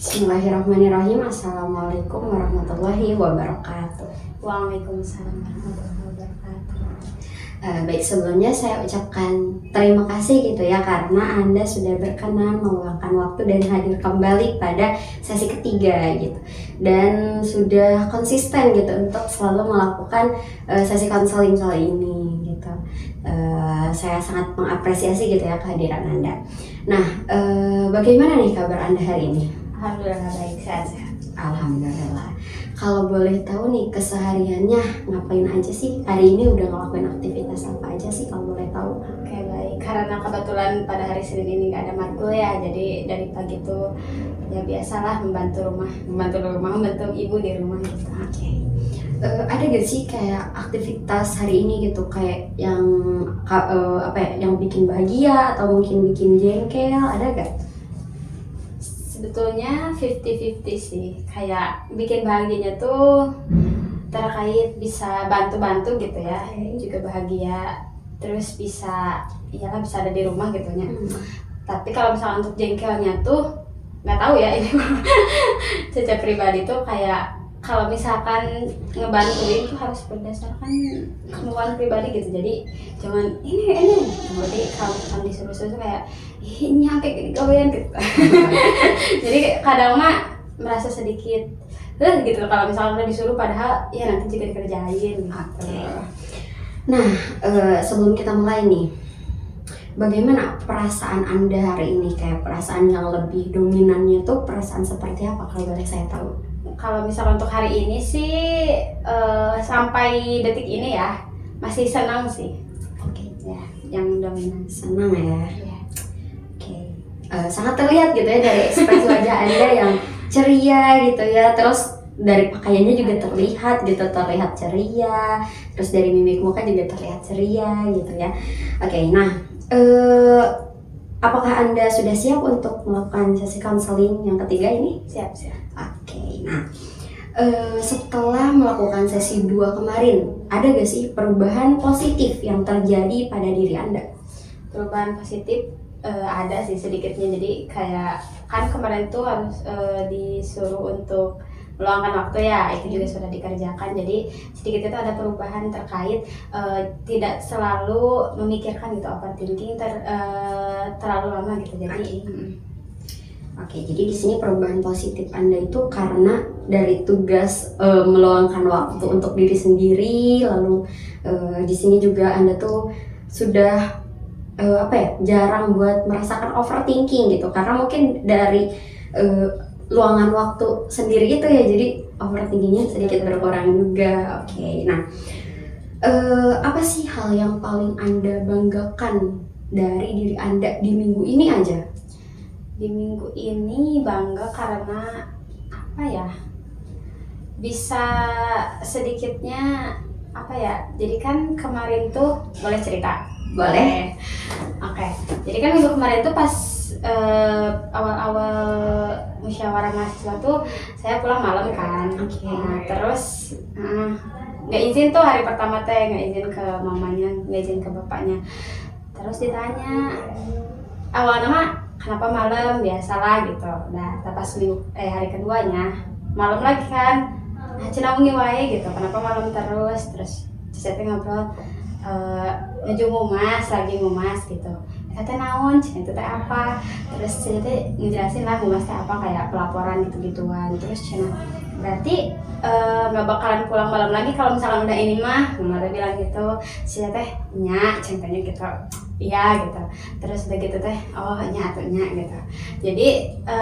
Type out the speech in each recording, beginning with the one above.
Bismillahirrahmanirrahim. Assalamualaikum warahmatullahi wabarakatuh. Waalaikumsalam warahmatullahi wabarakatuh. Baik, sebelumnya saya ucapkan terima kasih gitu ya karena Anda sudah berkenan meluangkan waktu dan hadir kembali pada sesi ketiga gitu, dan sudah konsisten gitu untuk selalu melakukan sesi konseling kali ini gitu. Saya sangat mengapresiasi gitu ya kehadiran Anda. Nah, bagaimana nih kabar Anda hari ini? Alhamdulillah baik, sehat-sehat. Alhamdulillah. Kalau boleh tahu nih kesehariannya ngapain aja sih? Hari ini udah ngelakuin aktivitas apa aja sih kalau boleh tahu? Oke baik, karena kebetulan pada hari Senin ini nggak ada matkul ya, jadi dari pagi tuh ya biasalah membantu ibu di rumah gitu. Oke. Ada gak sih kayak aktivitas hari ini gitu kayak yang apa ya, yang bikin bahagia atau mungkin bikin jengkel, ada gak? Sebetulnya 50-50 sih, kayak bikin bahagianya tuh terkait bisa bantu-bantu gitu ya, juga bahagia, terus bisa iyalah bisa ada di rumah gitu ya. Tapi kalau misalnya untuk jengkelnya tuh nggak tahu ya ini secara pribadi tuh kayak kalau misalkan ngebantuin tuh harus berdasarkan kemauan pribadi gitu, jadi jangan ini berarti kalau misalkan disuruh-suruh tuh kayak ih nyampe gini gawean gitu jadi kadang mah merasa sedikit gitu kalau misalnya disuruh padahal ya nanti juga dikerjain gitu. Nah, sebelum kita mulai nih, bagaimana perasaan Anda hari ini? Kayak perasaan yang lebih dominannya tuh perasaan seperti apa kalau boleh saya tahu? Kalau misalnya untuk hari ini sih sampai detik ini ya masih senang sih. Oke. Ya, yang dominan Senang ya. ya. Oke. Sangat terlihat gitu ya dari ekspresi wajah Anda yang ceria gitu ya. Terus dari pakaiannya juga terlihat gitu, terlihat ceria. Terus dari mimik muka juga terlihat ceria gitu ya. Oke, nah apakah Anda sudah siap untuk melakukan sesi konseling yang ketiga ini? Siap. Oke, nah setelah melakukan sesi 2 kemarin, ada gak sih perubahan positif yang terjadi pada diri Anda? Perubahan positif ada sih sedikitnya, jadi kayak kan kemarin tuh harus disuruh untuk meluangkan waktu ya, itu juga sudah dikerjakan, jadi sedikit itu ada perubahan terkait tidak selalu memikirkan gitu, overthinking terlalu lama gitu, jadi Oke, jadi di sini perubahan positif Anda itu karena dari tugas meluangkan waktu untuk diri sendiri, lalu di sini juga Anda tuh sudah jarang buat merasakan overthinking gitu, karena mungkin dari luangan waktu sendiri itu ya, jadi overthinkingnya sedikit berkurang juga. Oke, nah apa sih hal yang paling Anda banggakan dari diri Anda di minggu ini aja? di minggu ini bangga karena apa ya, bisa sedikitnya apa ya, jadi kan kemarin tuh boleh cerita? Boleh. Oke. Jadi kan minggu kemarin tuh pas awal-awal musyawarah mahasiswa tuh saya pulang malam kan. Oke. Nah terus nggak izin tuh hari pertama teh, nggak izin ke mamanya, nggak izin ke bapaknya. Terus ditanya awalnya mah kenapa malam, biasalah gitu. Nah pas hari keduanya malam lagi kan, nah cenah wengi wae gitu, kenapa malam terus saya ngobrol ngeju ngumas gitu, kata naon cina itu teh apa, terus saya teh ngejelasin lah ngumas teh apa, kayak pelaporan gitu-gituan. Terus cina berarti nggak bakalan pulang malam lagi kalau misalkan udah ini mah, mama bilang gitu. Saya teh nya centanya gitu, iya gitu. Terus udah gitu teh oh nya atunya gitu. Jadi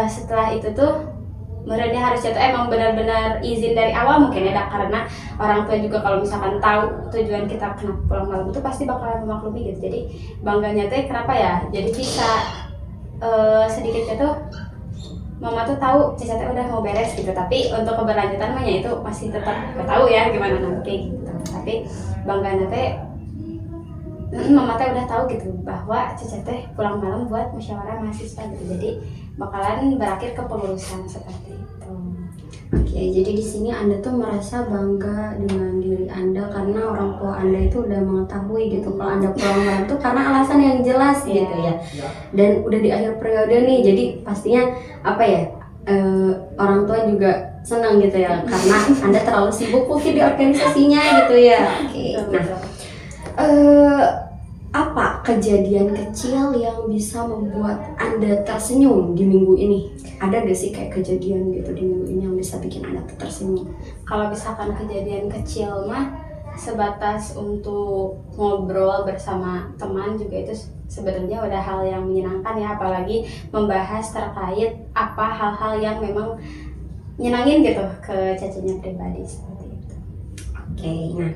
setelah itu tuh mereka harus jatuh emang benar-benar izin dari awal mungkin ya, karena orang tua juga kalau misalkan tahu tujuan kita kenapa pulang malam itu pasti bakalan memaklumi gitu. Jadi bangganya tuh kenapa ya, jadi bisa sedikitnya tuh mama tuh tahu Cica teh udah mau beres gitu, tapi untuk keberlanjutan mah itu masih tetap gak tahu ya gimana nanti gitu. Tapi bangganya teh mama teh udah tahu gitu bahwa Cica teh pulang malam buat musyawarah mahasiswa gitu, jadi bakalan berakhir ke pengurusan seperti itu. Oke, jadi di sini Anda tuh merasa bangga dengan diri Anda karena orang tua Anda itu udah mengetahui gitu kalau Anda pulang malam tuh karena alasan yang jelas gitu ya. Dan udah di akhir periode nih, jadi pastinya apa ya, orang tua juga senang gitu ya karena Anda terlalu sibuk mungkin di organisasinya gitu ya. Oke. Nah, apa kejadian kecil yang bisa membuat Anda tersenyum di minggu ini? Ada gak sih kayak kejadian gitu di minggu ini yang bisa bikin Anda tersenyum? Kalau misalkan kejadian kecil mah sebatas untuk ngobrol bersama teman juga itu sebenarnya udah hal yang menyenangkan ya, apalagi membahas terkait apa hal-hal yang memang nyenangin gitu ke Cacanya pribadi seperti itu. Oke, nah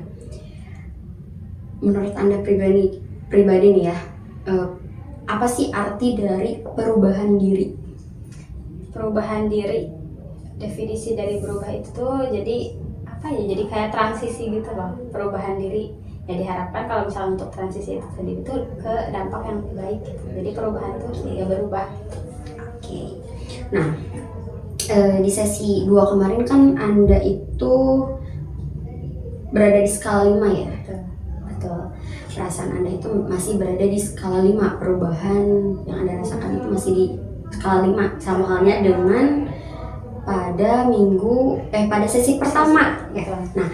menurut Anda pribadi nih ya, apa sih arti dari perubahan diri? Perubahan diri, definisi dari berubah itu tuh jadi apa ya, jadi kayak transisi gitu loh. Perubahan diri ya diharapkan kalau misalnya untuk transisi itu sendiri itu ke dampak yang lebih baik gitu. Jadi perubahan itu harus ya berubah. Oke, nah di sesi 2 kemarin kan Anda itu berada di skala 5 ya? Betul. Perasaan Anda itu masih berada di skala 5, perubahan yang Anda rasakan itu masih di skala 5, sama halnya dengan pada sesi pertama ya. Nah,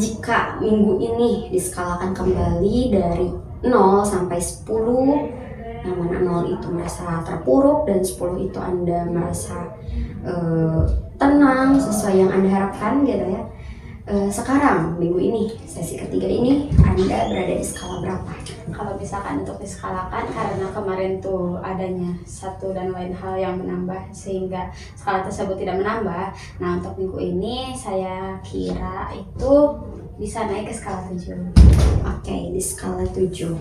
jika minggu ini diskalakan kembali dari 0 sampai 10, yang mana 0 itu merasa terpuruk dan 10 itu Anda merasa tenang sesuai yang Anda harapkan gitu ya. Sekarang minggu ini, sesi ketiga ini, Anda berada di skala berapa? Kalau misalkan untuk diskalakan, karena kemarin tuh adanya satu dan lain hal yang menambah sehingga skala tersebut tidak menambah. Nah, untuk minggu ini saya kira itu bisa naik ke skala 7. Oke, di skala 7.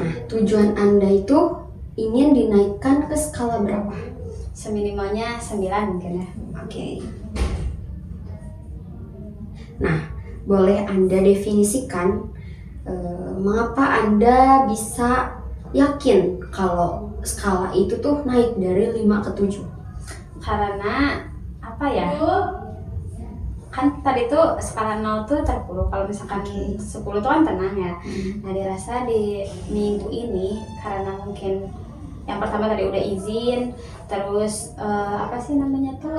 Nah, tujuan Anda itu ingin dinaikkan ke skala berapa? Seminimalnya 9 mungkin ya. Oke. Nah, boleh Anda definisikan mengapa Anda bisa yakin kalau skala itu tuh naik dari 5 ke 7? Karena apa ya? Kan tadi tuh skala 0 tuh terpuruk, kalau misalkan 10 tuh kan tenang ya. Nah, dirasa di minggu ini karena mungkin yang pertama tadi udah izin, terus apa sih namanya tuh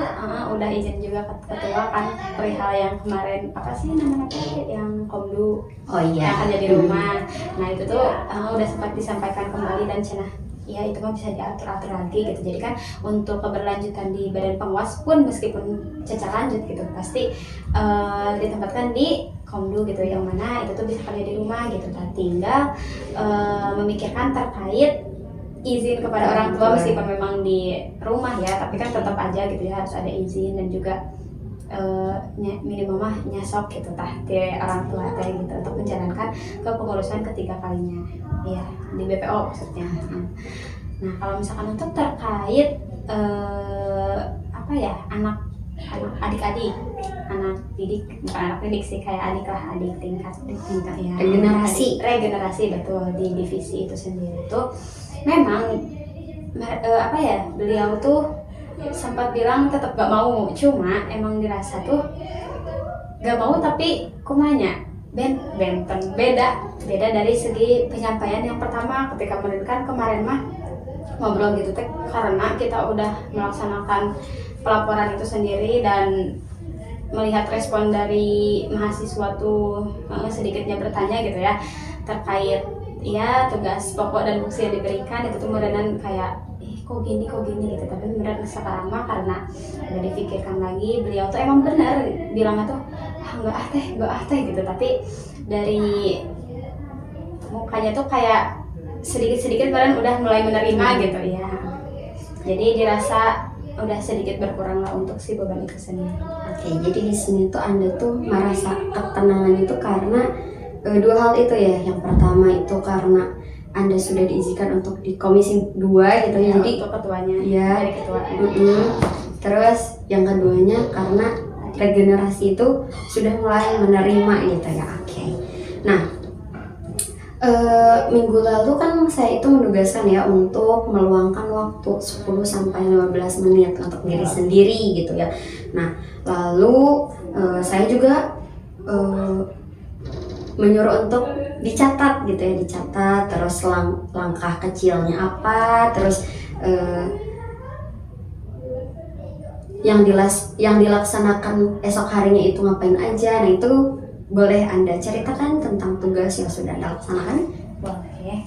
udah izin juga ke ketua kan perihal yang kemarin apa sih namanya tuh yang komdu yang kerja di rumah. Nah, itu tuh udah sempat disampaikan kembali dan cenah ya itu mah bisa diatur-atur lagi gitu. Jadi kan untuk keberlanjutan di badan pengawas pun meskipun cacat lanjut gitu pasti ditempatkan di komdu gitu, yang mana itu tuh bisa kerja di rumah gitu. Nah, tinggal memikirkan terkait izin kepada orang tua meskipun memang di rumah ya, tapi kan tetap aja gitu ya harus ada izin dan juga minimal mah nyasok gitu di orang tua teh gitu untuk menjalankan kepengurusan ketiga kalinya ya di BPO maksudnya. Nah, kalau misalkan untuk terkait apa ya adik-adik, anak didik, bukan anak didik sih, kayak adik lah, adik tingkat ya, regenerasi betul di divisi itu sendiri tuh memang apa ya, beliau tuh sempat bilang tetap gak mau, cuma emang dirasa tuh gak mau tapi kumanya beda dari segi penyampaian. Yang pertama ketika kan kemarin mah ngobrol gitu teh karena kita udah melaksanakan pelaporan itu sendiri dan melihat respon dari mahasiswa tuh sedikitnya bertanya gitu ya terkait ya tugas pokok dan fungsi yang diberikan itu tuh beneran kayak kok gini gitu. Tapi beneran sekarang mah karena udah dipikirkan lagi, beliau tuh emang bener bilangnya tuh nggak ah teh gitu. Tapi dari mukanya tuh kayak sedikit beneran udah mulai menerima gitu ya. Jadi dirasa udah sedikit berkurang lah untuk si beban itu sendiri. Oke, jadi di sini tuh Anda tuh merasa ketenangan itu karena dua hal itu ya. Yang pertama itu karena Anda sudah diizinkan untuk di komisi 2 gitu ya, jadi untuk ketuanya ya, dari ketuanya. Terus yang keduanya karena regenerasi itu sudah mulai menerima gitu ya. Oke. Nah, minggu lalu kan saya itu menugaskan ya untuk meluangkan waktu 10-15 menit untuk diri sendiri gitu ya. Nah, lalu saya juga menyuruh untuk dicatat gitu ya, dicatat terus langkah kecilnya apa, terus yang dilaksanakan esok harinya itu ngapain aja. Nah itu boleh Anda ceritakan tentang tugas yang sudah Anda laksanakan? Boleh.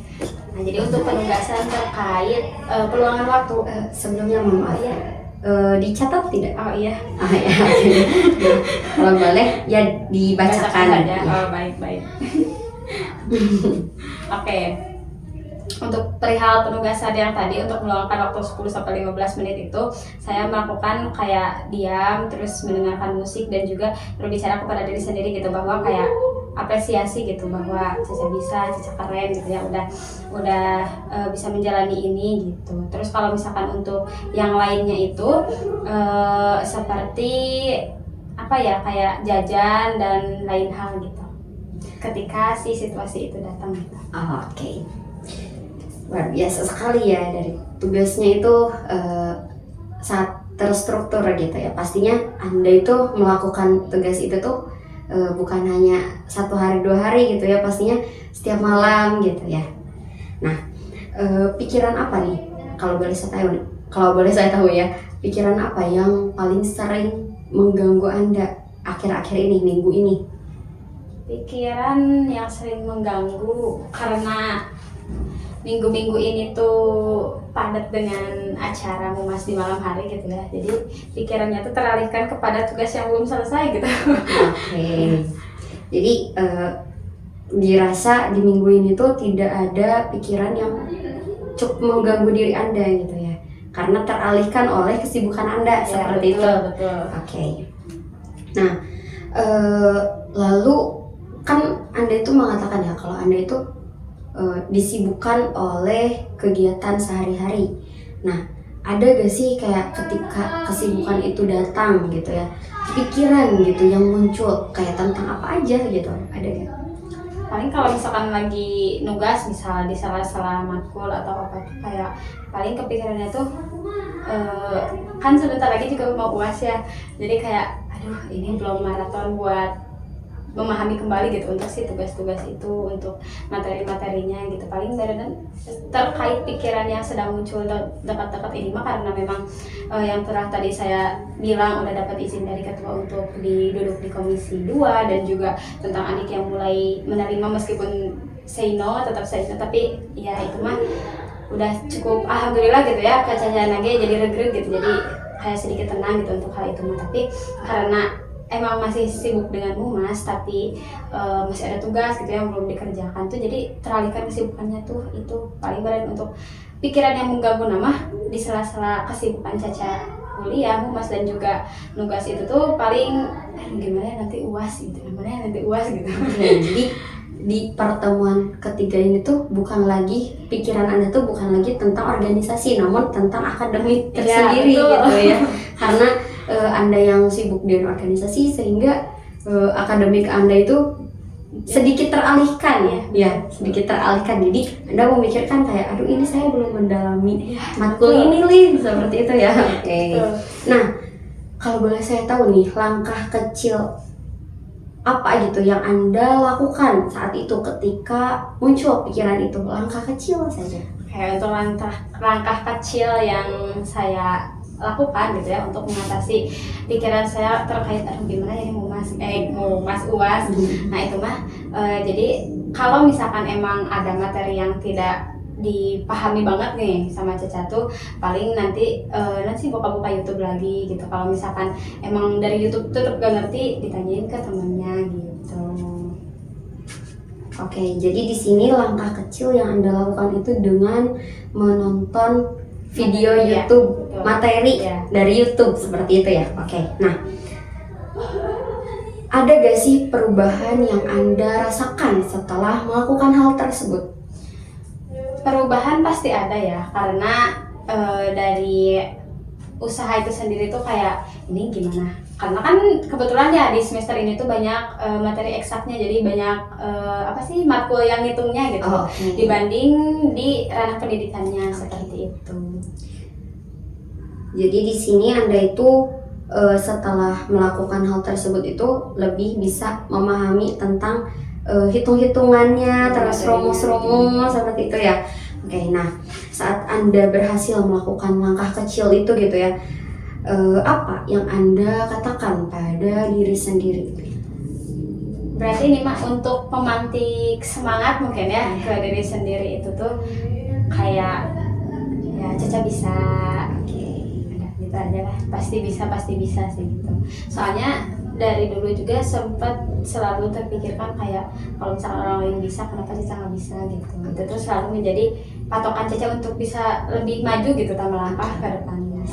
Nah, jadi untuk penugasan terkait peluangan waktu, Sebelumnya mohon maaf ya, dicatat tidak? oh iya, Ya, oke. Nah, kalau boleh ya dibacakan. saja. Ya. Oh, baik. Oke. Untuk perihal penugasan yang tadi untuk meluangkan waktu 10-15 menit itu, saya melakukan kayak diam, terus mendengarkan musik dan juga berbicara kepada diri sendiri gitu, bahwa kayak apresiasi gitu, bahwa Caca bisa, Caca keren gitu ya, udah bisa menjalani ini gitu. Terus kalau misalkan untuk yang lainnya itu seperti apa ya, kayak jajan dan lain hal gitu, ketika si situasi itu datang gitu. Oh, oke. Luar biasa sekali ya, dari tugasnya itu sangat terstruktur gitu ya. Pastinya Anda itu melakukan tugas itu tuh bukan hanya 1 hari 2 hari gitu ya, pastinya setiap malam gitu ya. Nah, pikiran apa nih kalau boleh saya tahu ya, pikiran apa yang paling sering mengganggu Anda akhir-akhir ini, minggu ini? Pikiran yang sering mengganggu karena minggu-minggu ini tuh padat dengan acara mumas di malam hari gitu ya, jadi pikirannya tuh teralihkan kepada tugas yang belum selesai gitu. Oke. Jadi dirasa di minggu ini tuh tidak ada pikiran yang cukup mengganggu diri Anda gitu ya, karena teralihkan oleh kesibukan Anda seperti itu. Betul. Oke. Nah, lalu kan Anda itu mengatakan ya kalau Anda itu disibukkan oleh kegiatan sehari-hari. Nah, ada gak sih kayak ketika kesibukan itu datang gitu ya, pikiran gitu yang muncul kayak tentang apa aja gitu, ada gak? Paling kalau misalkan lagi nugas, misal di sela-sela matkul atau apa tuh, kayak paling kepikirannya tuh kan sebentar lagi juga mau UAS ya, jadi kayak aduh ini belum maraton buat memahami kembali gitu untuk si tugas-tugas itu, untuk materi-materinya gitu. Paling badan terkait pikiran yang sedang muncul dekat-dekat ini mah karena memang yang tadi saya bilang udah dapat izin dari ketua untuk duduk di komisi 2, dan juga tentang adik yang mulai menerima meskipun say no, tetap say no, tapi ya itu mah udah cukup alhamdulillah gitu ya, kacanya lagi jadi regret gitu, jadi kayak sedikit tenang gitu untuk hal itu mah. Tapi karena emang masih sibuk dengan mumas, tapi masih ada tugas gitu yang belum dikerjakan tuh, jadi teralihkan kesibukannya tuh itu paling berat untuk pikiran yang mengganggu nama di sela-sela kesibukan Caca kuliah, mumas dan juga nugas itu tuh paling gimana ya nanti UAS gitu, Jadi di pertemuan ketiga ini tuh bukan lagi pikiran Anda tuh bukan lagi tentang organisasi, namun tentang akademik tersendiri gitu ya, karena Anda yang sibuk dengan organisasi sehingga akademik Anda itu sedikit teralihkan ya, sedikit teralihkan. Jadi Anda memikirkan kayak aduh ini saya belum mendalami matkul ini seperti itu ya. Oke. Nah, kalau boleh saya tahu nih, langkah kecil apa gitu yang Anda lakukan saat itu ketika muncul pikiran itu, langkah kecil saja. Kayak untuk langkah kecil yang saya lakukan gitu ya untuk mengatasi pikiran saya terkait aduh gimana ini mau mas UAS. Nah itu mah jadi kalau misalkan emang ada materi yang tidak dipahami banget nih sama Caca tuh, paling nanti buka-buka YouTube lagi gitu. Kalau misalkan emang dari YouTube tetap gak ngerti, ditanyain ke temennya gitu. Oke, jadi di sini langkah kecil yang Anda lakukan itu dengan menonton video YouTube, materi dari YouTube seperti itu ya. Oke. Nah, ada gak sih perubahan yang Anda rasakan setelah melakukan hal tersebut? Perubahan pasti ada ya, karena dari usaha itu sendiri tuh kayak ini gimana? Karena kan kebetulan ya di semester ini tuh banyak materi eksaknya, jadi banyak matkul yang ngitungnya gitu, dibanding di ranah pendidikannya seperti itu. Jadi di sini Anda itu setelah melakukan hal tersebut itu lebih bisa memahami tentang hitung-hitungannya, terus rumus-rumus seperti itu ya. Oke, nah saat Anda berhasil melakukan langkah kecil itu gitu ya, apa yang Anda katakan pada diri sendiri? Berarti ini mah untuk memantik semangat mungkin ya ke diri sendiri itu tuh kayak ya Caca bisa, oke, udah gitu aja lah, pasti bisa sih gitu. Soalnya dari dulu juga sempat selalu terpikirkan kayak kalau misalkan orang lain bisa, kenapa Caca nggak bisa gitu. Itu tuh selalu menjadi patokan Caca untuk bisa lebih maju gitu, tak melangkah ke depannya.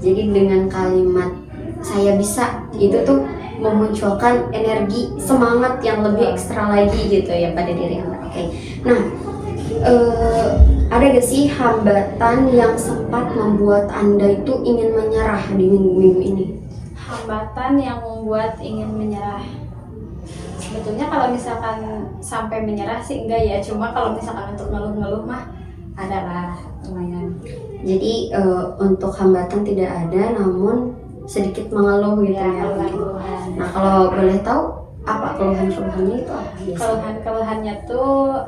Jadi dengan kalimat saya bisa itu tuh memunculkan energi semangat yang lebih ekstra lagi gitu ya pada diri Anda. Oke. Nah, ada gak sih hambatan yang sempat membuat Anda itu ingin menyerah di minggu-minggu ini? Hambatan yang membuat ingin menyerah, sebetulnya kalau misalkan sampai menyerah sih enggak ya, cuma kalau misalkan untuk ngeluh-ngeluh mah adalah lumayan. Jadi untuk hambatan tidak ada, namun sedikit mengeluh gitu ya. Keluhan-keluhan. Nah, kalau boleh tahu apa keluhan-keluhannya itu apa? Keluhan-keluhannya tuh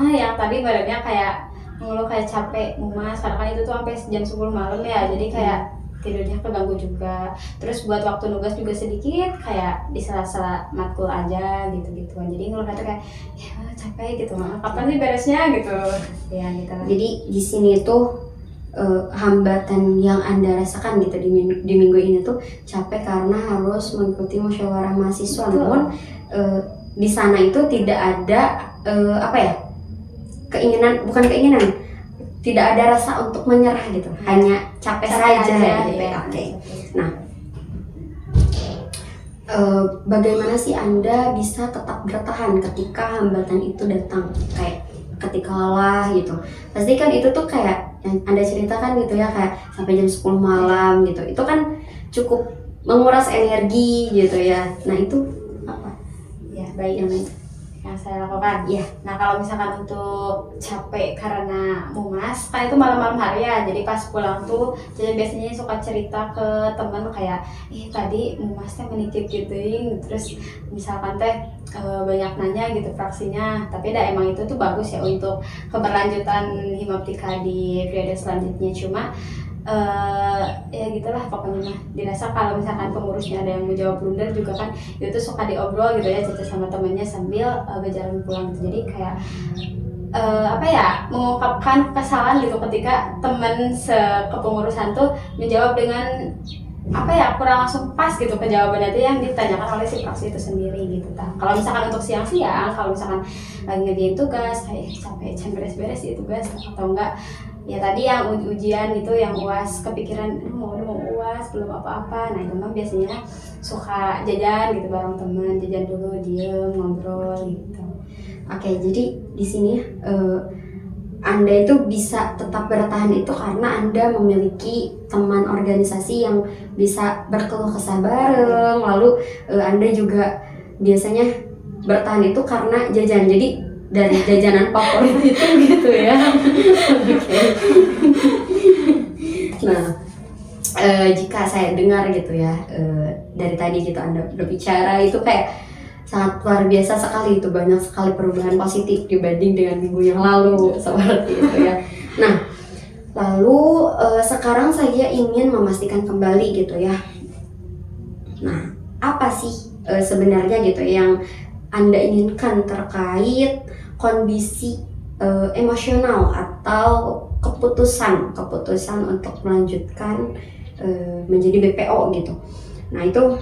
yang tadi badannya kayak mengeluh kayak capek, mumas, karena kan itu tuh sampai jam 10 malam ya, jadi kayak tidurnya keganggu juga. Terus buat waktu nugas juga sedikit kayak di sela-sela matkul aja gitu-gitu. Jadi ngeluhnya tuh kayak ya capek gitu, kapan sih beresnya gitu. Ya gitu. Jadi di sini tuh hambatan yang Anda rasakan gitu di minggu ini tuh capek karena harus mengikuti musyawarah mahasiswa. Namun di sana itu tidak ada bukan keinginan, tidak ada rasa untuk menyerah gitu, hanya capek saja gitu ya. Oke. Nah, bagaimana sih Anda bisa tetap bertahan ketika hambatan itu datang, kayak ketika lelah gitu? Pasti kan itu tuh kayak yang Anda ceritakan gitu ya, kayak sampai jam 10 malam gitu. Itu kan cukup menguras energi gitu ya. Nah, itu apa? Ya, baik yang saya lakukan. Ya. Nah, kalau misalkan untuk capek karena mumas, kan itu malam-malam hari ya. Jadi pas pulang tuh, jadi biasanya suka cerita ke temen kayak, tadi mumasnya menikip gitu, terus misalkan teh banyak nanya gitu fraksinya. Tapi emang itu tuh bagus ya untuk keberlanjutan himaptika di periode selanjutnya. Cuma ya gitulah pokoknya mah, dirasa kalau misalkan pengurusnya ada yang mau jawab blunder juga kan itu tuh suka diobrol gitu ya Caca sama temennya sambil berjalan pulang gitu. Jadi kayak mengungkapkan kesalahan gitu ketika temen sekepengurusan tuh menjawab dengan kurang langsung pas gitu ke jawabannya itu yang ditanyakan oleh si fraksi itu sendiri gitu. Kalau misalkan untuk siang-siang, kalau misalkan lagi ngerjain tugas kayak capek beres-beres itu tugas atau enggak ya tadi yang ujian itu yang UAS kepikiran mau UAS belum apa-apa, nah itu mah biasanya suka jajan gitu bareng teman, jajan dulu diem ngobrol gitu. Oke, jadi di sini Anda itu bisa tetap bertahan itu karena Anda memiliki teman organisasi yang bisa berkeluh kesah bareng, lalu Anda juga biasanya bertahan itu karena jajan. Jadi dari jajanan favorit itu gitu ya. Okay. Nah, jika saya dengar gitu ya, dari tadi gitu Anda berbicara itu kayak sangat luar biasa sekali, itu banyak sekali perubahan positif dibanding dengan minggu yang lalu seperti itu ya. Nah, lalu sekarang saya ingin memastikan kembali gitu ya. Nah, apa sih sebenarnya gitu yang Anda inginkan terkait kondisi emosional atau keputusan untuk melanjutkan menjadi BPO gitu. Nah, itu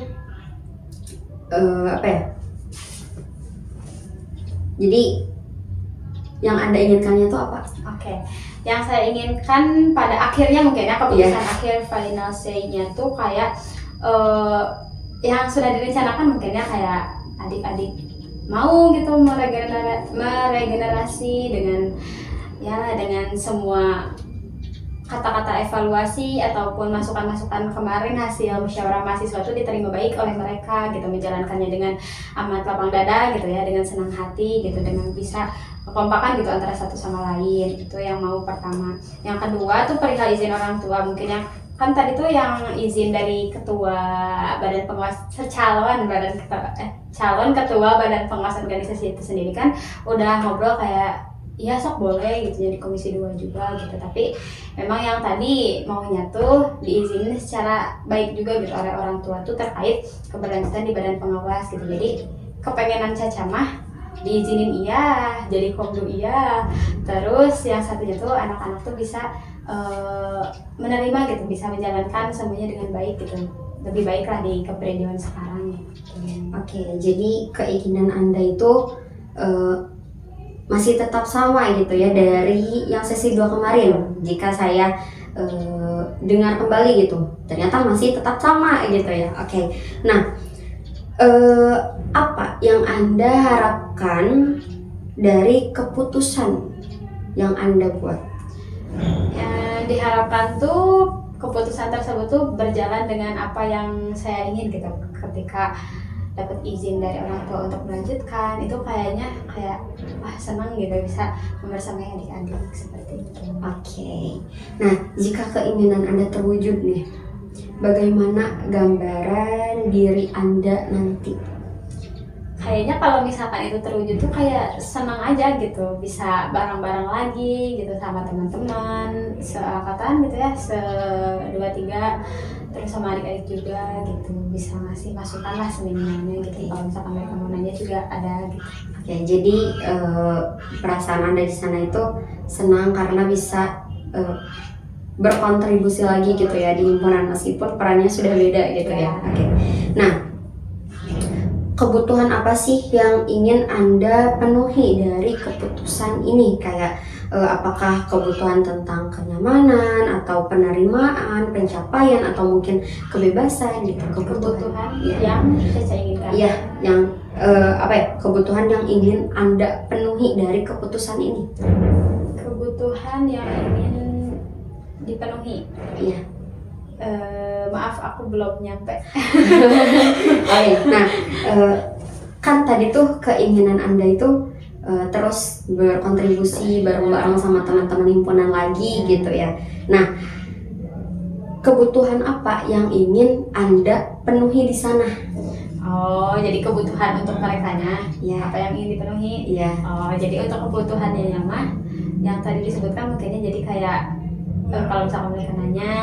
jadi yang Anda inginkannya itu apa? Oke. Yang saya inginkan pada akhirnya mungkin ya keputusan akhir final say-nya tuh kayak yang sudah direncanakan mungkin ya, kayak adik-adik mau gitu meregenerasi dengan semua kata-kata evaluasi ataupun masukan-masukan kemarin hasil musyawarah mahasiswa itu diterima baik oleh mereka gitu, menjalankannya dengan amat lapang dada gitu ya, dengan senang hati gitu, dengan bisa kekompakan gitu antara satu sama lain. Itu yang mau pertama. Yang kedua tuh perihal izin orang tua, mungkin yang kan tadi tuh yang izin dari ketua badan pengawas calon ketua badan pengawas organisasi itu sendiri kan udah ngobrol kayak iya sok boleh gitu jadi komisi 2 juga gitu, tapi memang yang tadi maunya tuh diizinin secara baik juga gitu oleh orang tua tuh terkait keberlanjutan di badan pengawas gitu. Jadi kepengenan Caca mah diizinin iya, jadi komdu iya, terus yang satunya tuh anak-anak tuh bisa menerima gitu, bisa menjalankan semuanya dengan baik gitu, lebih baik lah di kepribadian sekarang gitu. Oke, jadi keinginan Anda itu eh, masih tetap sama gitu ya dari yang sesi 2 kemarin. Jika saya dengar kembali gitu, ternyata masih tetap sama gitu ya. Oke, nah apa yang Anda harapkan dari keputusan yang Anda buat? Yang diharapkan tuh keputusan tersebut tuh berjalan dengan apa yang saya ingin gitu. Ketika dapat izin dari orang tua untuk melanjutkan, itu kayaknya kayak wah senang gitu bisa membersamai adik-adik seperti itu. Oke, nah jika keinginan Anda terwujud nih, bagaimana gambaran diri Anda nanti? Kayaknya kalau misalkan itu terwujud tuh kayak senang aja gitu, bisa bareng-bareng lagi gitu sama teman-teman seangkatan gitu ya, dua tiga, terus sama adik-adik juga gitu, bisa ngasih masukan lah seminimalnya gitu. Kalau misalkan mereka mau nanya juga ada gitu. Oke, jadi perasaan Anda di sana itu senang karena bisa berkontribusi lagi gitu ya di himpunan meskipun perannya sudah beda gitu ya. Oke. Nah, kebutuhan apa sih yang ingin Anda penuhi dari keputusan ini? Kayak apakah kebutuhan tentang kenyamanan atau penerimaan, pencapaian atau mungkin kebebasan gitu. Kebutuhan ya. yang Caca inginkan. Iya, yang apa ya? Kebutuhan yang ingin Anda penuhi dari keputusan ini. Kebutuhan yang ingin dipenuhi. Iya. Maaf aku belum nyampe. Oke, nah kan tadi tuh keinginan Anda itu terus berkontribusi bareng-bareng sama teman-teman himpunan lagi gitu ya. Nah, kebutuhan apa yang ingin Anda penuhi di sana? Oh, jadi kebutuhan untuk merekanya. Ya, Apa yang ingin dipenuhi? iya. Oh, jadi untuk kebutuhannya yang mah yang tadi disebutkan mungkinnya jadi kayak kalau misalkan mereka nanya,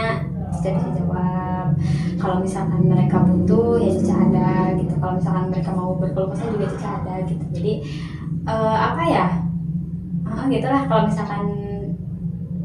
Cica bisa jawab. Kalau misalkan mereka butuh, ya Cica ada gitu. Kalau misalkan mereka mau berkeluh kesah juga Cica ada gitu. Jadi apa ya? Gitulah. Kalau misalkan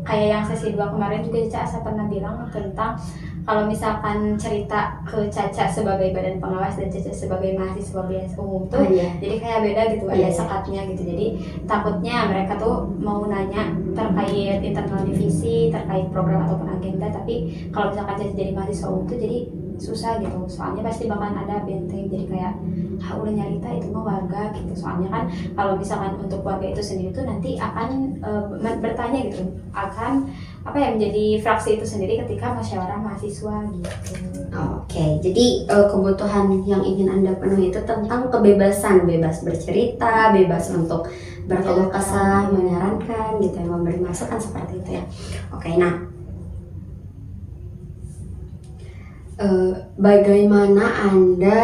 kayak yang sesi 2 kemarin juga Cica Asa pernah bilang tentang kalau misalkan cerita ke Caca sebagai badan pengawas dan Caca sebagai mahasiswa biasa umum tuh, Iya. jadi kayak beda gitu, ada sekatnya gitu. Jadi takutnya mereka tuh mau nanya terkait internal divisi, terkait program ataupun agenda, tapi kalau misalkan Caca jadi mahasiswa umum tuh jadi susah gitu, soalnya pasti bakalan ada benteng, jadi kayak udah nyarita itu mah warga gitu. Soalnya kan kalau misalkan untuk warga itu sendiri tuh nanti akan bertanya gitu, akan apa ya menjadi fraksi itu sendiri ketika musyawarah mahasiswa gitu. Oke, jadi kebutuhan yang ingin Anda penuhi itu tentang kebebasan, bebas bercerita, bebas untuk berkeluh kesah, menyarankan gitu ya, memberi masukan seperti itu ya. Oke, nah bagaimana Anda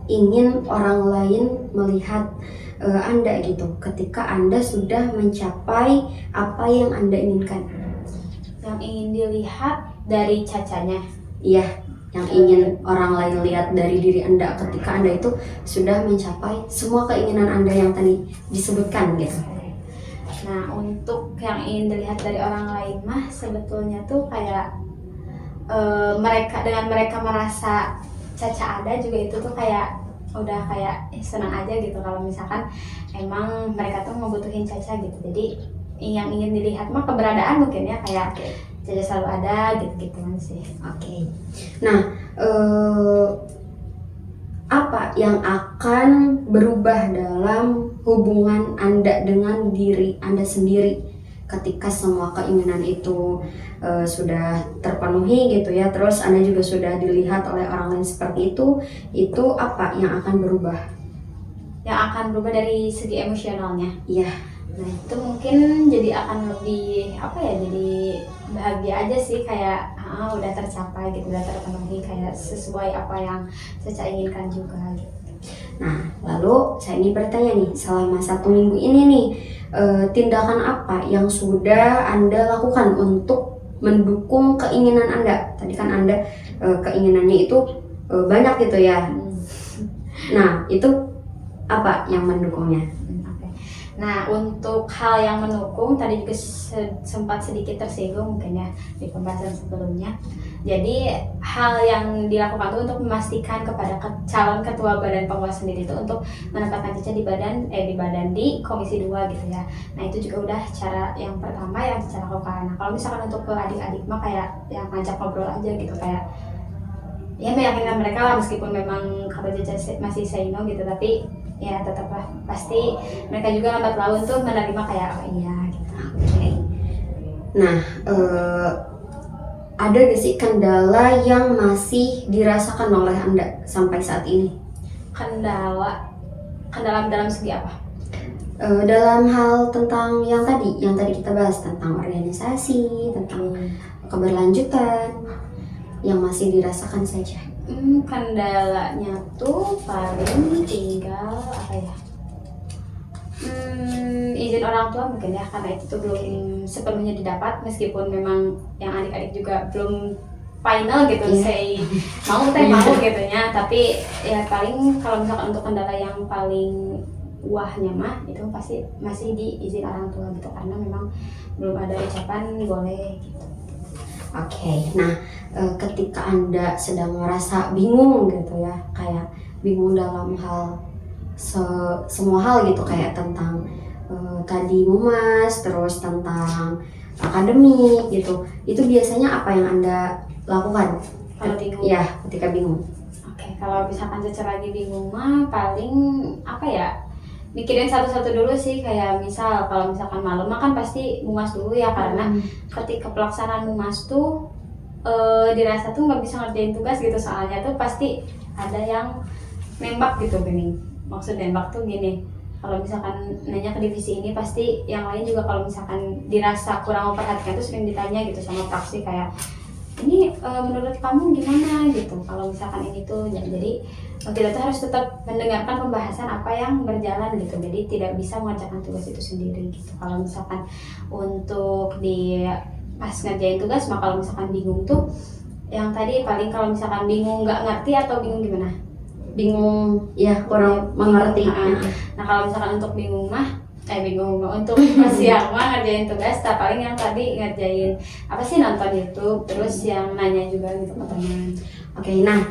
ingin orang lain melihat Anda gitu ketika Anda sudah mencapai apa yang Anda inginkan? Yang ingin dilihat dari Cacanya. Iya, yang ingin orang lain lihat dari diri Anda ketika Anda itu sudah mencapai semua keinginan Anda yang tadi disebutkan gitu. Nah, untuk yang ingin dilihat dari orang lain mah sebetulnya tuh kayak mereka merasa Caca ada juga itu tuh kayak udah kayak senang aja gitu kalau misalkan emang mereka tuh membutuhin Caca gitu. Jadi yang ingin dilihat mah keberadaan mungkin ya, kayak Caca selalu ada gitu-gituan sih. Oke. Nah, apa yang akan berubah dalam hubungan Anda dengan diri Anda sendiri ketika semua keinginan itu sudah terpenuhi gitu ya, terus Anda juga sudah dilihat oleh orang lain seperti itu apa yang akan berubah? Yang akan berubah dari segi emosionalnya. Iya. Nah, itu mungkin jadi akan lebih apa ya, jadi bahagia aja sih, kayak udah tercapai gitu, udah terpenuhi, kayak sesuai apa yang Caca inginkan juga gitu. Nah, lalu saya ini bertanya nih, selama 1 minggu ini nih, tindakan apa yang sudah Anda lakukan untuk mendukung keinginan Anda? Tadi kan Anda keinginannya itu banyak gitu ya. Nah, itu apa yang mendukungnya? Oke. Nah, untuk hal yang mendukung tadi juga sempat sedikit tersinggung mungkin ya di pembahasan sebelumnya. Jadi hal yang dilakukan itu untuk memastikan kepada calon ketua badan pengawas sendiri itu untuk menempatkan Cica di komisi 2 gitu ya. Nah, itu juga udah cara yang pertama yang Cica lakukan. Nah, kalau misalkan untuk ke adik-adik mah kayak yang ngajak ngobrol aja gitu, kayak ya meyakinkan mereka lah, meskipun memang kalau Cica masih say no gitu, tapi ya tetaplah pasti mereka juga lambat laun tuh menerima kayak oh iya gitu. Oke. Nah, ada gak sih kendala yang masih dirasakan oleh Anda sampai saat ini? Kendala dalam segi apa? Dalam hal tentang yang tadi kita bahas tentang organisasi, tentang keberlanjutan yang masih dirasakan saja. Kendalanya tuh paling tinggal apa ya? Izin orang tua mungkin ya, karena itu tuh belum sepenuhnya didapat, meskipun memang yang adik-adik juga belum final gitu, say mau gitu ya, tapi ya paling kalau misalkan untuk kendala yang paling wahnya mah itu pasti masih di izin orang tua gitu, karena memang belum ada ucapan boleh gitu. Oke, nah ketika Anda sedang merasa bingung gitu ya, kayak bingung dalam hal semua hal gitu, kayak tentang tadi mumas, terus tentang akademik gitu, itu biasanya apa yang Anda lakukan? Kalau bingung? Ya, ketika bingung. Oke, kalau misalkan Caca lagi bingung mah paling apa ya, mikirin satu-satu dulu sih. Kayak misal kalau misalkan malam mah kan pasti mumas dulu ya, karena ketika pelaksanaan mumas tuh dirasa tuh nggak bisa ngerjain tugas gitu, soalnya tuh pasti ada yang nembak gitu gini. Maksud nembak tuh gini, kalau misalkan nanya ke divisi ini pasti yang lain juga kalau misalkan dirasa kurang memperhatikan tuh sering ditanya gitu sama praksi, kayak ini menurut kamu gimana gitu kalau misalkan ini tuh. Jadi kita tuh harus tetap mendengarkan pembahasan apa yang berjalan gitu, jadi tidak bisa mengerjakan tugas itu sendiri gitu. Kalau misalkan untuk di pas ngerjain tugas mah kalau misalkan bingung tuh yang tadi paling, kalau misalkan bingung nggak ngerti atau bingung gimana, bingung ya, kurang mengerti. Nah, kalau misalkan untuk bingung mah untuk siang mah ngerjain tugas, paling yang tadi ngerjain apa sih, nonton YouTube, terus yang nanya juga gitu ke teman. Oke, nah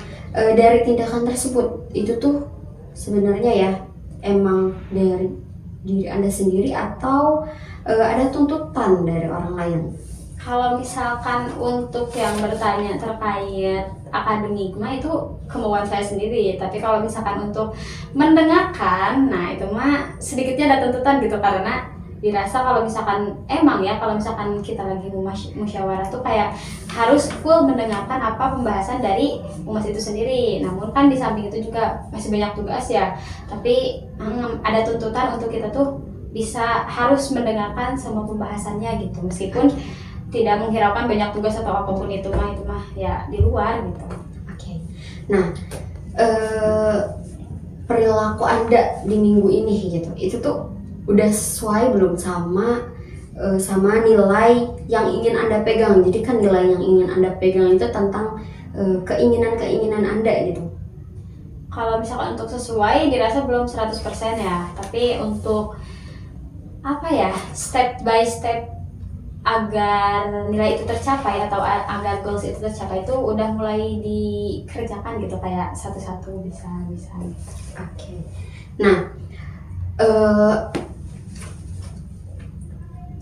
dari tindakan tersebut itu tuh sebenarnya ya emang dari diri Anda sendiri atau ada tuntutan dari orang lain? Kalau misalkan untuk yang bertanya terkait akademik mah itu kemauan saya sendiri, tapi kalau misalkan untuk mendengarkan, nah itu mah sedikitnya ada tuntutan gitu, karena dirasa kalau misalkan kalau misalkan kita lagi musyawarah tuh kayak harus full mendengarkan apa pembahasan dari umas itu sendiri. Namun kan di samping itu juga masih banyak tugas ya, tapi ada tuntutan untuk kita tuh harus mendengarkan semua pembahasannya gitu, meskipun tidak menghiraukan banyak tugas atau apapun itu mah ya di luar gitu. Oke. Nah, perilaku Anda di minggu ini gitu, itu tuh udah sesuai belum sama nilai yang ingin Anda pegang? Jadi kan nilai yang ingin Anda pegang itu tentang keinginan-keinginan Anda gitu. Kalau misalkan untuk sesuai dirasa belum 100% ya, tapi untuk apa ya, step by step agar nilai itu tercapai atau agar goals itu tercapai itu udah mulai dikerjakan gitu, kayak satu-satu bisa gitu. Oke. Nah,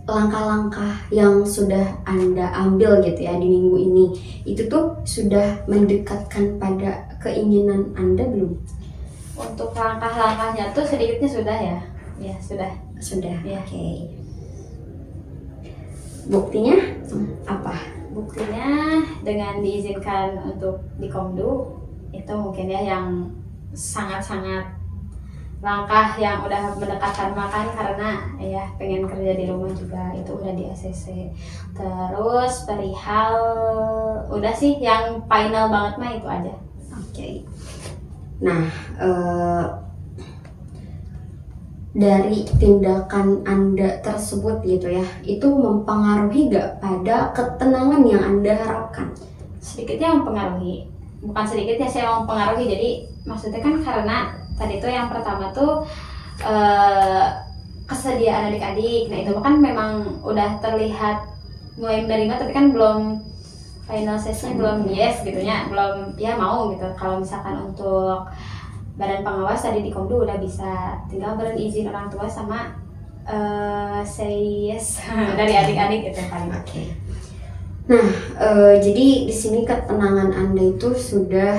langkah-langkah yang sudah Anda ambil gitu ya di minggu ini, itu tuh sudah mendekatkan pada keinginan Anda belum? Untuk langkah-langkahnya tuh sedikitnya sudah ya. Ya, sudah. Ya. Oke. Buktinya apa? Buktinya dengan diizinkan untuk di Komdu itu mungkin ya yang sangat-sangat langkah yang udah mendekatkan makan, karena ya pengen kerja di rumah juga itu udah di ACC. Terus perihal udah sih yang final banget mah itu aja. Oke. Nah, dari tindakan Anda tersebut gitu ya, itu mempengaruhi gak pada ketenangan yang Anda harapkan? Sedikitnya mempengaruhi, bukan sedikitnya sih, mempengaruhi. Jadi maksudnya kan karena tadi tuh yang pertama tuh kesediaan adik-adik. Nah itu kan memang udah terlihat mulai menerima, tapi kan belum final sesnya, belum yes gitu ya, belum ya mau gitu. Kalau misalkan untuk badan pengawas tadi di Komdu udah bisa, tinggal berizin orang tua sama say yes dari adik-adik gitu paling. Oke. Nah, jadi di sini ketenangan Anda itu sudah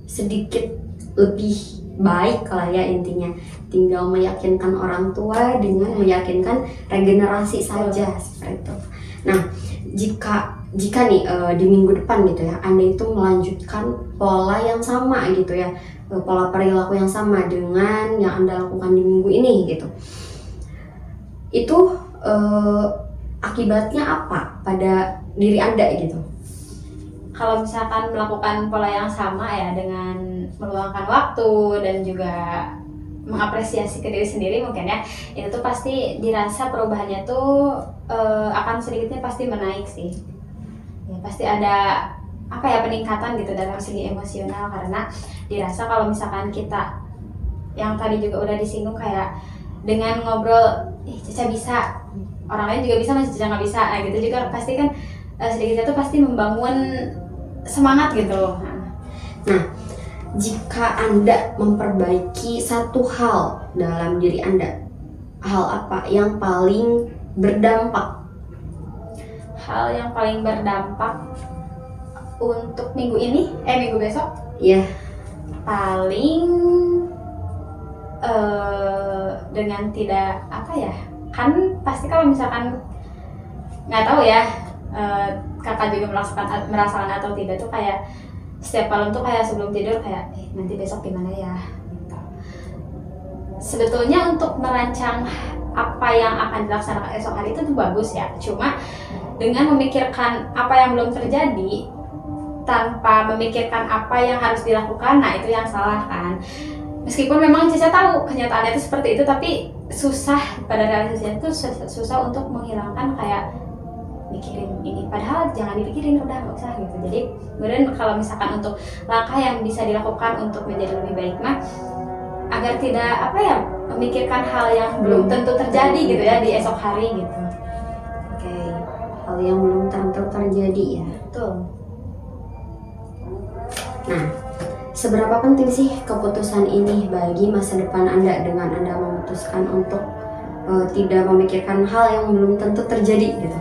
sedikit lebih baik lah ya intinya. Tinggal meyakinkan orang tua dengan meyakinkan regenerasi saja seperti itu. Nah, jika nih di minggu depan gitu ya, Anda itu melanjutkan pola yang sama gitu ya, pola perilaku yang sama dengan yang Anda lakukan di minggu ini gitu. Itu akibatnya apa pada diri Anda gitu? Kalau misalkan melakukan pola yang sama ya, dengan meluangkan waktu dan juga mengapresiasi ke diri sendiri mungkin ya, itu tuh pasti dirasa perubahannya tuh akan sedikitnya pasti menaik sih. Ya, pasti ada apa ya, peningkatan gitu dalam segi emosional, karena dirasa kalau misalkan kita yang tadi juga udah disinggung kayak dengan ngobrol, Caca bisa, orang lain juga bisa, masih Caca nggak bisa, nah gitu juga pasti kan sedikitnya tuh pasti membangun semangat gitu. Nah, jika Anda memperbaiki satu hal dalam diri Anda, hal apa yang paling berdampak? Hal yang paling berdampak untuk minggu ini, minggu besok? Ya. Paling dengan tidak apa ya, kan pasti kalau misalkan nggak tahu ya, kakak juga merasakan atau tidak tuh kayak setiap malam tuh kayak sebelum tidur kayak nanti besok gimana ya gitu. Sebetulnya untuk merancang apa yang akan dilaksanakan esok hari itu tuh bagus ya, cuma dengan memikirkan apa yang belum terjadi tanpa memikirkan apa yang harus dilakukan, nah itu yang salah kan. Meskipun memang Caca tahu kenyataannya itu seperti itu, tapi susah pada realisasinya itu, susah untuk menghilangkan kayak mikirin ini, padahal jangan dipikirin, udah nggak usah gitu. Jadi kemudian kalau misalkan untuk langkah yang bisa dilakukan untuk menjadi lebih baik mah, agar tidak apa ya, memikirkan hal yang belum tentu terjadi gitu ya di esok hari gitu. Oke, hal yang belum tentu terjadi ya. Betul. Nah, seberapa penting sih keputusan ini bagi masa depan Anda dengan Anda memutuskan untuk tidak memikirkan hal yang belum tentu terjadi gitu?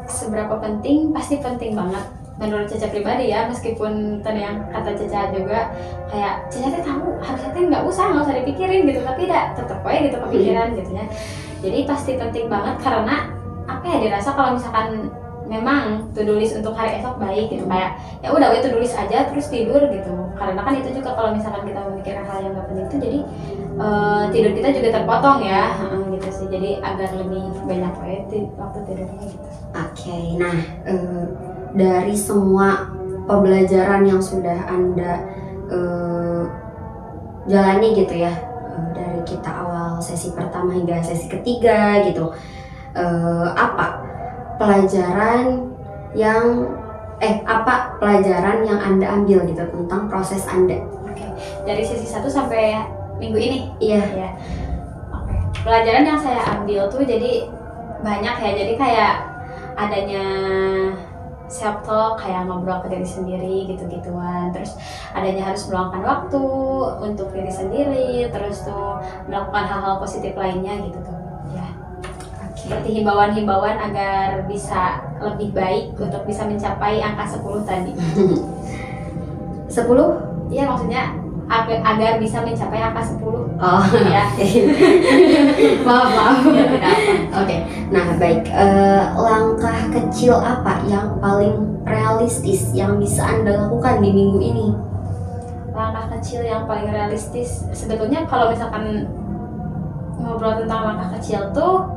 Seberapa penting? Pasti penting banget menurut Caca pribadi ya, meskipun tadi yang kata Caca juga kayak Caca teh tahu harusnya teh nggak usah dipikirin gitu, tapi tetap aja gitu kepikiran gitu ya. Jadi pasti penting banget, karena apa ya, dirasa kalau misalkan memang to-do list untuk hari esok baik gitu, kayak ya udah to-do list aja terus tidur gitu. Karena kan itu juga kalau misalkan kita memikirkan hal yang nggak penting itu, jadi tidur kita juga terpotong ya, gitu sih. Jadi agar lebih banyak waktu tidurnya gitu. Oke, nah dari semua pembelajaran yang sudah Anda jalani gitu ya, dari kita awal sesi pertama hingga sesi ketiga gitu, apa pelajaran yang Anda ambil gitu tentang proses Anda? Oke. Dari sesi 1 sampai minggu ini? Iya. Ya. Oke. Pelajaran yang saya ambil tuh jadi banyak ya, jadi kayak adanya self talk, kayak ngobrol ke diri sendiri gitu-gituan, terus adanya harus meluangkan waktu untuk diri sendiri, terus tuh melakukan hal-hal positif lainnya gitu tuh ya. Seperti himbauan-himbauan agar bisa lebih baik untuk bisa mencapai angka 10 tadi. 10? Iya, maksudnya agar bisa mencapai angka 10. Oh ya. maaf. Ya, tidak apa. Oke, nah baik, langkah kecil apa yang paling realistis yang bisa Anda lakukan di minggu ini? Langkah kecil yang paling realistis, sebetulnya kalau misalkan ngobrol tentang langkah kecil tuh,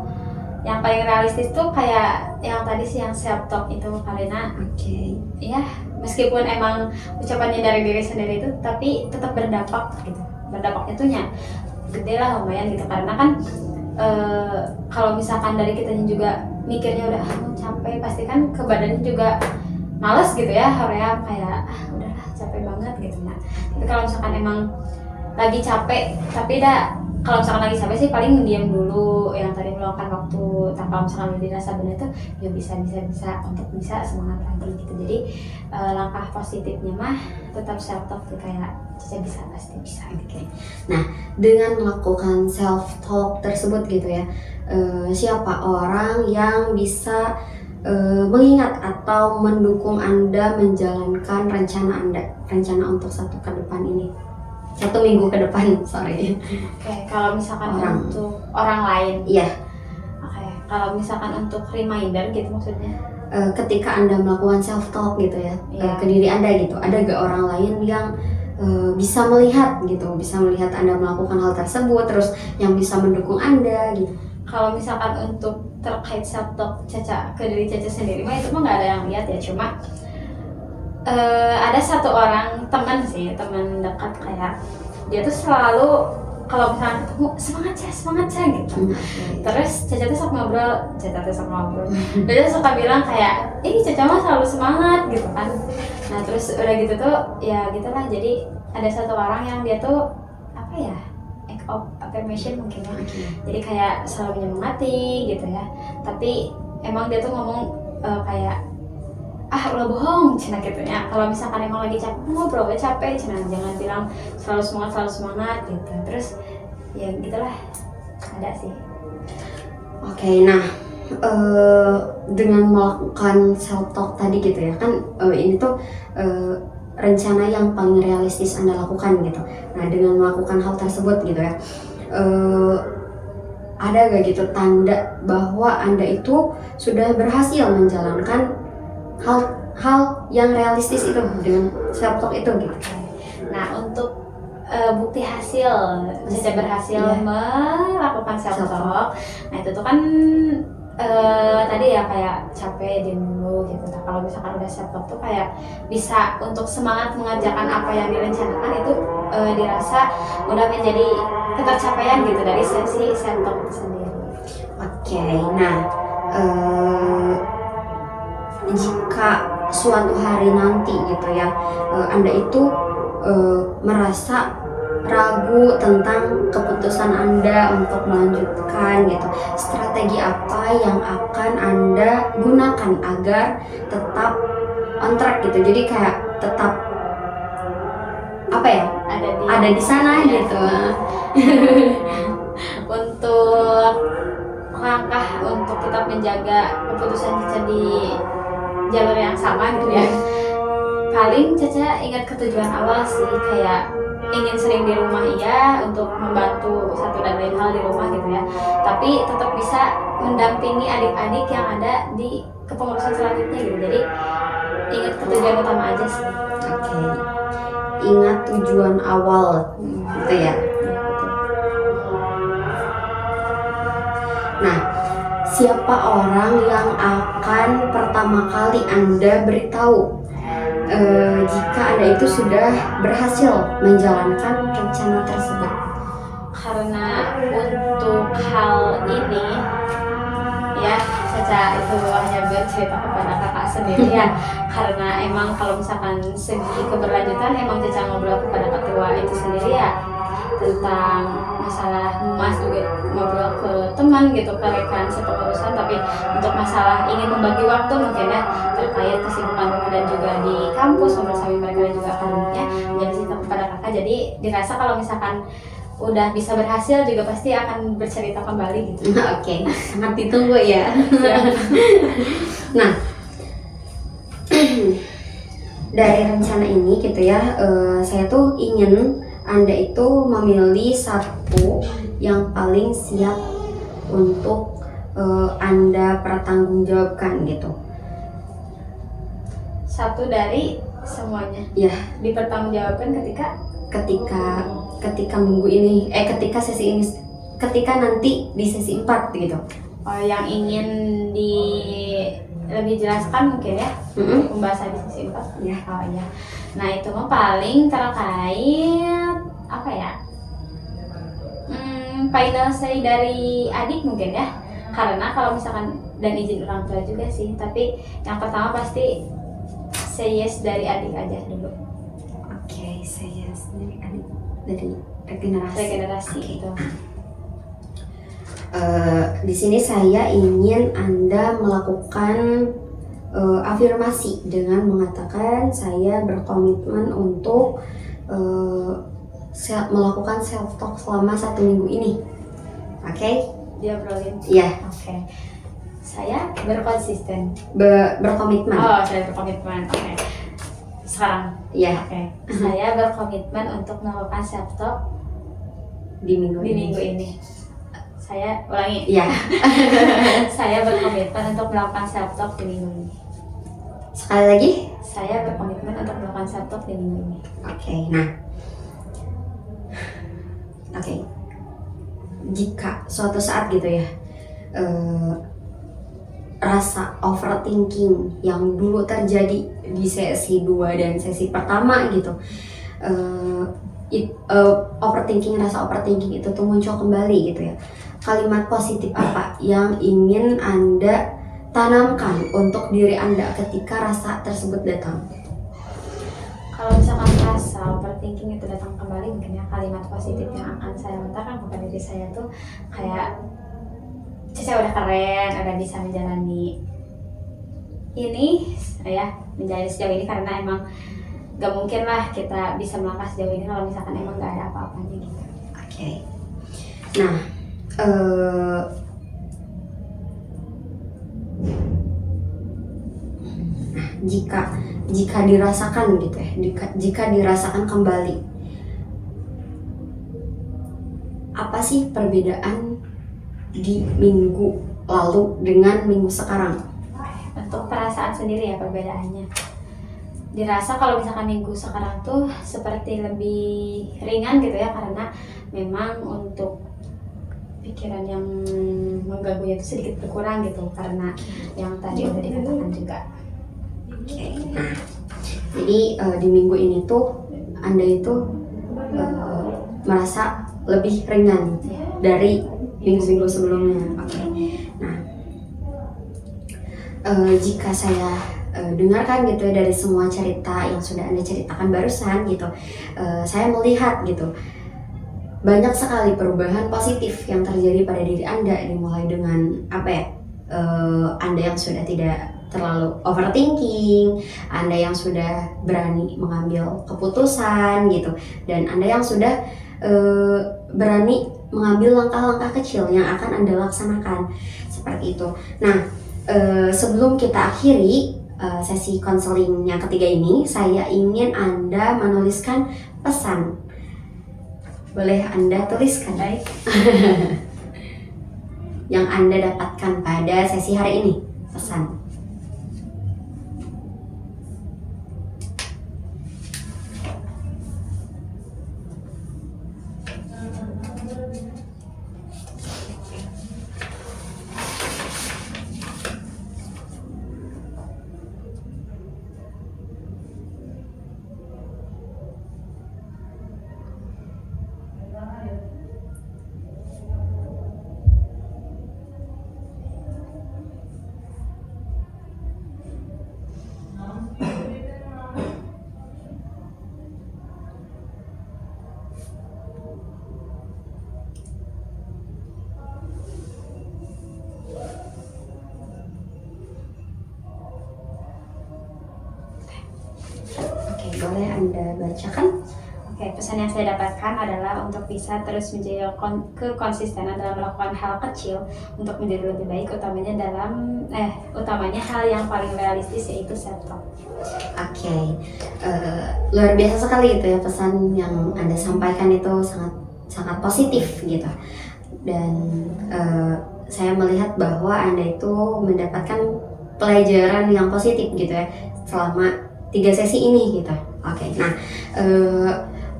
yang paling realistis tuh kayak yang tadi sih, yang self talk itu, karena ya meskipun emang ucapannya dari diri sendiri itu, tapi tetap berdampak gitu. Berdampaknya tuh gede lah lumayan gitu, karena kan kalau misalkan dari kitanya juga mikirnya udah capek, pasti kan ke badannya juga males gitu ya, hoream kayak udahlah capek banget gitu. Nah tapi kalau misalkan emang lagi capek, tapi kalau misalkan lagi capek sih paling diam dulu yang tadi meluangkan waktu. Tapi kalau misalkan udah dirasa benar tuh ya bisa untuk bisa semangat lagi gitu. Jadi langkah positifnya mah tetap self talk tuh, kayak Cica bisa, pasti bisa gitu. Nah, dengan melakukan self talk tersebut gitu ya, siapa orang yang bisa mengingat atau mendukung Anda menjalankan rencana untuk 1 minggu ke depan, sorry. Oke, kalau misalkan Orang. untuk orang lain, Iya, oke, kalau misalkan untuk reminder gitu maksudnya. ketika Anda melakukan self talk gitu ya, Iya. ke diri Anda gitu, ada gak orang lain yang bisa melihat Anda melakukan hal tersebut, terus yang bisa mendukung Anda gitu? Kalau misalkan untuk terkait self talk Caca ke diri Caca sendiri mah itu mah nggak ada yang lihat ya, cuma ada satu orang teman dekat, kayak dia tuh selalu kalau misalnya ketemu semangat Ca gitu. Terus Caca tuh suka ngobrol, dia suka bilang kayak Caca mah selalu semangat gitu kan. Nah terus udah gitu tuh ya gitulah, jadi ada satu orang yang dia tuh apa ya, act of affirmation mungkin ya. Jadi kayak selalu menyemangati gitu ya, tapi emang dia tuh ngomong kayak ulah bohong cina gitu ya. Kalau misalkan emang lagi capek ngobrol capek cina, jangan bilang selalu semangat gitu. Terus ya gitulah, ada sih. Oke, nah dengan melakukan self talk tadi gitu ya kan, ini tuh rencana yang paling realistis Anda lakukan gitu. Nah dengan melakukan hal tersebut gitu ya, ada gak gitu tanda bahwa Anda itu sudah berhasil menjalankan hal yang realistis itu dengan self talk itu gitu? Nah untuk bukti hasil Caca berhasil melakukan self talk, nah itu tuh kan tadi ya kayak capek diam dulu gitu. Nah kalau misalkan udah self talk tuh kayak bisa untuk semangat mengerjakan apa yang direncanakan, itu dirasa udah menjadi ketercapaian gitu dari sesi self talk itu sendiri. Oke, nah jika suatu hari nanti gitu ya, Anda itu merasa ragu tentang keputusan Anda untuk melanjutkan gitu, strategi apa yang akan Anda gunakan agar tetap on track gitu, jadi kayak tetap apa ya, ada di sana gitu. Untuk langkah untuk tetap menjaga keputusan Caca di jalur yang sama gitu ya, paling Caca ingat ketujuan awal sih, kayak ingin sering di rumah iya untuk membantu satu dan lain hal di rumah gitu ya, tapi tetap bisa mendampingi adik-adik yang ada di kepengurusan selanjutnya gitu. Jadi ingat ketujuan utama aja sih. Oke, ingat tujuan awal gitu ya. Nah, siapa orang yang akan pertama kali Anda beritahu jika Anda itu sudah berhasil menjalankan rencana tersebut? Karena untuk hal ini ya Caca itu hanya bercerita kepada kakak sendiri ya, karena emang kalau misalkan segi keberlanjutan emang Caca ngobrol kepada ketua itu sendiri ya, tentang masalah Mas juga ngobrol ke teman gitu, ke rekan sepengurusan, tapi untuk masalah ingin membagi waktu mungkin ya terkait kesibukan rumah dan juga di kampus ngobrol sama mereka dan juga akademiknya, jadi cerita kepada kakak. Jadi dirasa kalau misalkan udah bisa berhasil juga pasti akan bercerita kembali gitu. Oke, sangat ditunggu ya. Nah, dari rencana ini gitu ya, saya tuh ingin Anda itu memilih satu yang paling siap untuk Anda pertanggungjawabkan gitu. Satu dari semuanya. Ya, Dipertanggungjawabkan ketika minggu ini, ketika sesi ini, ketika nanti di sesi 4 gitu. Yang ingin lebih jelaskan mungkin ya, pembahasan di sesi 4 ya. Oh iya. Nah itu mah paling terkait apa ya, final say dari adik mungkin ya, karena kalau misalkan dan izin orang tua juga sih, tapi yang pertama pasti say yes dari adik aja dulu. Oke, saya dari regenerasi. Regenerasi Oke. itu. Di sini saya ingin Anda melakukan afirmasi dengan mengatakan saya berkomitmen untuk melakukan self talk selama 1 minggu ini. Oke? Dia brolin. Iya. Oke. Saya berkonsisten. Berkomitmen. Oh, saya berkomitmen. Oke. Sekarang. Iya. Oke. Saya berkomitmen untuk melakukan self talk Di minggu ini. Saya ulangi. Iya. Saya berkomitmen untuk melakukan self talk di minggu ini. Sekali lagi. Saya berkomitmen untuk melakukan self talk di minggu ini. Oke. Nah. Oke. Jika suatu saat gitu ya, rasa overthinking yang dulu terjadi di sesi 2 dan sesi pertama gitu, rasa overthinking itu tuh muncul kembali gitu ya. Kalimat positif apa yang ingin Anda tanamkan untuk diri Anda ketika rasa tersebut datang? Kalau misalkan rasa overthinking itu datang kembali, mungkin ya kalimat positif yang akan saya lontarkan kepada diri saya tuh kayak, saya udah keren, udah bisa menjalani ini, saya menjalani sejauh ini karena emang gak mungkin lah kita bisa melangkah sejauh ini kalau misalkan emang gak ada apa-apanya gitu. Oke. Nah, jika dirasakan gitu ya, jika dirasakan kembali, apa sih perbedaan di minggu lalu dengan minggu sekarang? Untuk perasaan sendiri ya perbedaannya, dirasa kalau misalkan minggu sekarang tuh seperti lebih ringan gitu ya, karena memang untuk pikiran yang mengganggunya itu sedikit berkurang gitu, karena yang tadi udah dikatakan juga. Oke. Nah, jadi di minggu ini tuh Anda itu merasa lebih ringan dari minggu-minggu sebelumnya. Oke. Nah, jika saya dengarkan gitu ya dari semua cerita yang sudah Anda ceritakan barusan gitu, saya melihat gitu banyak sekali perubahan positif yang terjadi pada diri Anda, dimulai dengan apa ya, Anda yang sudah tidak terlalu overthinking, Anda yang sudah berani mengambil keputusan gitu, dan Anda yang sudah berani mengambil langkah-langkah kecil yang akan Anda laksanakan seperti itu. Nah, sebelum kita akhiri sesi konseling yang ketiga ini, saya ingin Anda menuliskan pesan. Boleh Anda tuliskan Baik. yang Anda dapatkan pada sesi hari ini, pesan. Boleh Anda bacakan? Oke, pesan yang saya dapatkan adalah untuk bisa terus menjaga kekonsistenan dalam melakukan hal kecil untuk menjadi lebih baik, utamanya hal yang paling realistis, yaitu self talk. Oke, luar biasa sekali itu ya, pesan yang Anda sampaikan itu sangat positif gitu. Dan saya melihat bahwa Anda itu mendapatkan pelajaran yang positif gitu ya selama 3 sesi ini gitu. Oke, nah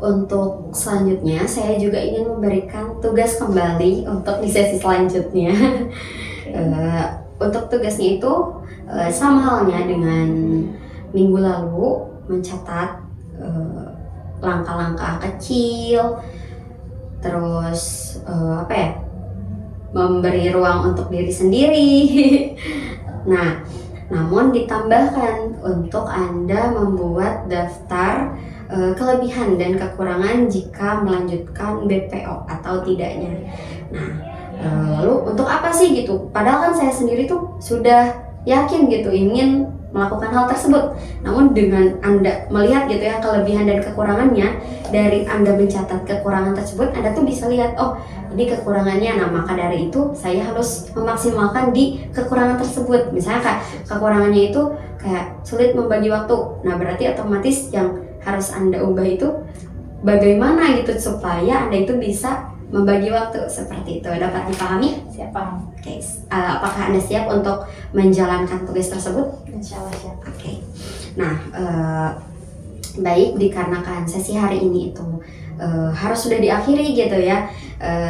untuk selanjutnya saya juga ingin memberikan tugas kembali untuk di sesi selanjutnya. Untuk tugasnya itu sama halnya dengan minggu lalu, mencatat langkah-langkah kecil terus apa ya, memberi ruang untuk diri sendiri. Nah, namun ditambahkan untuk Anda membuat daftar kelebihan dan kekurangan jika melanjutkan BPO atau tidaknya. Nah, lalu untuk apa sih gitu? Padahal kan saya sendiri tuh sudah yakin gitu ingin melakukan hal tersebut. Namun dengan Anda melihat gitu ya kelebihan dan kekurangannya, dari Anda mencatat kekurangan tersebut, Anda tuh bisa lihat, oh ini kekurangannya. Nah, maka dari itu saya harus memaksimalkan di kekurangan tersebut. Misalnya kayak kekurangannya itu kayak sulit membagi waktu. Nah, berarti otomatis yang harus Anda ubah itu bagaimana gitu supaya Anda itu bisa membagi waktu seperti itu. Dapat dipahami? Siapa? Oke, apakah Anda siap untuk menjalankan tugas tersebut? Insya Allah siap. Oke. Nah, baik, dikarenakan sesi hari ini itu harus sudah diakhiri gitu ya.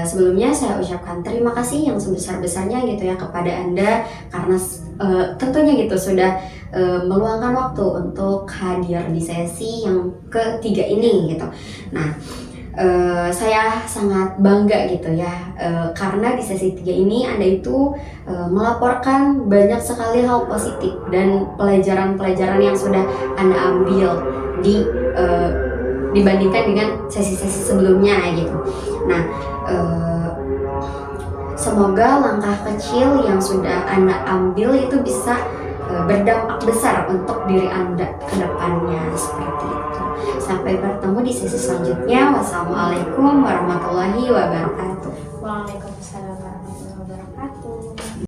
Sebelumnya saya ucapkan terima kasih yang sebesar-besarnya gitu ya kepada Anda karena tentunya gitu sudah meluangkan waktu untuk hadir di sesi yang ketiga ini gitu. Nah, saya sangat bangga gitu ya karena di sesi 3 ini Anda itu melaporkan banyak sekali hal positif dan pelajaran-pelajaran yang sudah Anda ambil dibandingkan dengan sesi-sesi sebelumnya gitu. Nah, semoga langkah kecil yang sudah Anda ambil itu bisa berdampak besar untuk diri Anda ke depannya seperti itu. Sampai bertemu di sesi selanjutnya. Wassalamualaikum warahmatullahi wabarakatuh. Waalaikumsalam.